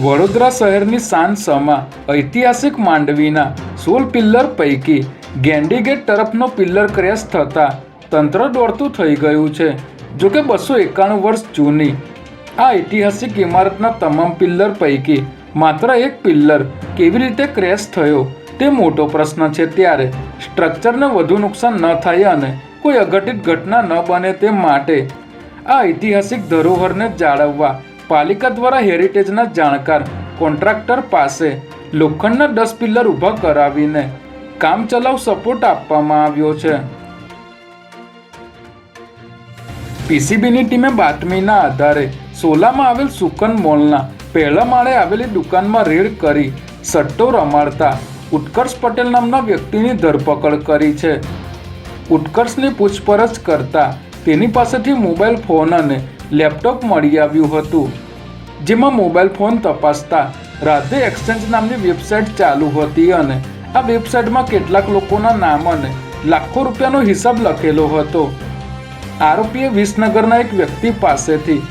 વડોદરા શહેરની શાન સમા ઐતિહાસિક માંડવીના 16 પિલ્લર પૈકી ગેંડીગેટ તરફનો પિલ્લર ક્રેશ થતાં તંત્ર દોડતું થઈ ગયું છે. જોકે 291 વર્ષ જૂની આ ઐતિહાસિક ઇમારતના તમામ પિલ્લર પૈકી માત્ર એક પિલ્લર કેવી રીતે ક્રેશ થયો તે મોટો પ્રશ્ન છે. ત્યારે સ્ટ્રક્ચરને વધુ નુકસાન ન થાય અને કોઈ અઘટિત ઘટના ન બને તે માટે આ ઐતિહાસિક ધરોહરને જાળવવા પાલિકા દ્વારા હેરિટેજના જાણકાર કોન્ટ્રાક્ટર પાસે લોખંડના 10 પિલ્લર ઊભા કરાવીને કામચલાઉ સપોર્ટ આપવામાં આવ્યો છે. પીસીબીની ટીમે બાતમીના આધારે સોલામાં આવેલ સુકન મોલના પહેલા માળે આવેલી દુકાનમાં રેડ કરી સટ્ટો રમાડતા ઉત્કર્ષ પટેલ નામના વ્યક્તિની ધરપકડ કરી છે. ઉત્કર્ષની પૂછપરછ કરતા તેની પાસેથી મોબાઈલ ફોન અને લેપટોપ મળી આવ્યું હતું. જેમાં મોબાઈલ ફોન તપાસતા રાધે એક્સચેન્જ નામની વેબસાઇટ ચાલુ હતી અને આ વેબસાઇટમાં કેટલાક લોકોના નામ અને લાખો રૂપિયાનો હિસાબ લખેલો હતો. આરોપીએ વિસનગરના એક વ્યક્તિ પાસેથી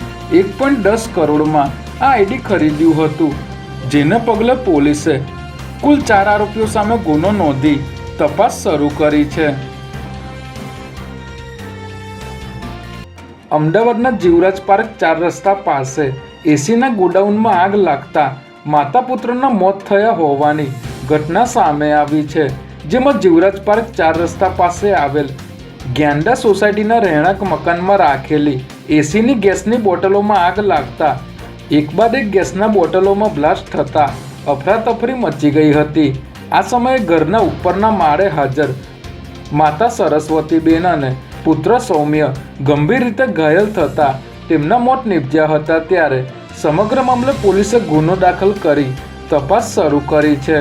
1.10 કરોડમાં આ આઈડી ખરીદ્યું હતું. જેને પગલે પોલીસે કુલ 4 આરોપીઓ સામે ગુનો નોંધી તપાસ શરૂ કરી છે. અમદાવાદના જીવરાજ પાર્ક 4 રસ્તા પાસે એસીના ગોડાઉનમાં આગ લાગતા માતા પુત્રના મોત થયા હોવાની ઘટના સામે આવી છે. જેમાં જીવરાજ પાર્ક 4 રસ્તા પાસે આવેલ ગ્યાંડા સોસાયટીના રહેણાંક મકાનમાં રાખેલી એસીની ગેસની બોટલોમાં આગ લાગતા એક બાદ એક ગેસના બોટલોમાં બ્લાસ્ટ થતા અફરાતફરી મચી ગઈ હતી. આ સમયે ઘરના ઉપરના માળે હાજર માતા સરસ્વતીબેન અને પુત્ર સૌમ્ય ગંભીર રીતે ઘાયલ થતા તેમના મોત નીપજ્યા હતા. ત્યારે સમગ્ર મામલે પોલીસે ગુનો દાખલ કરી તપાસ શરૂ કરી છે.